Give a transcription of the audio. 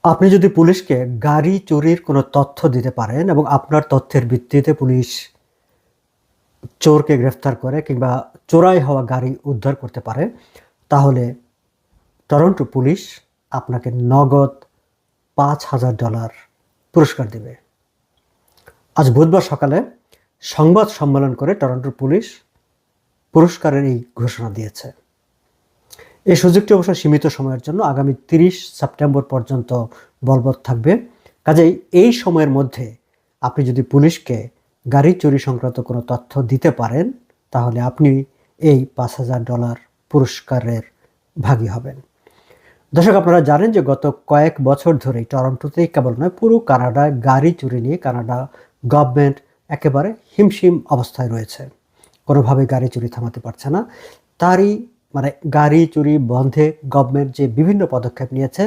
আপনি যদি পুলিশকে গাড়ি চুরির কোনো তথ্য দিতে পারেন এবং আপনার তথ্যের ভিত্তিতে পুলিশ চোরকে গ্রেফতার করে কিংবা চোরাই হওয়া গাড়ি উদ্ধার করতে পারে, তাহলে টরন্টো পুলিশ আপনাকে নগদ $5,000 পুরস্কার দেবে। আজ বুধবার সকালে সংবাদ সম্মেলন করে টরন্টো পুলিশ পুরস্কারের এই ঘোষণা দিয়েছে। এই সুযোগটি অবশ্য সীমিত সময়ের জন্য আগামী 30 সেপ্টেম্বর পর্যন্ত বলবৎ থাকবে। কাজেই এই সময়ের মধ্যে আপনি যদি পুলিশকে গাড়ি চুরি সংক্রান্ত কোনো তথ্য দিতে পারেন, তাহলে আপনি এই $5,000 পুরস্কারের ভাগী হবেন। দর্শক, আপনারা জানেন যে গত কয়েক বছর ধরেই টরন্টোতেই কেবল নয়, পুরো কানাডায় গাড়ি চুরি নিয়ে কানাডা গভর্নমেন্ট একেবারে হিমশিম অবস্থায় রয়েছে। কোনোভাবে গাড়ি চুরি থামাতে পারছে না। তারই গাড়ি চুরি বন্ধে গভর্নমেন্ট যে বিভিন্ন পদক্ষেপ নিয়েছে,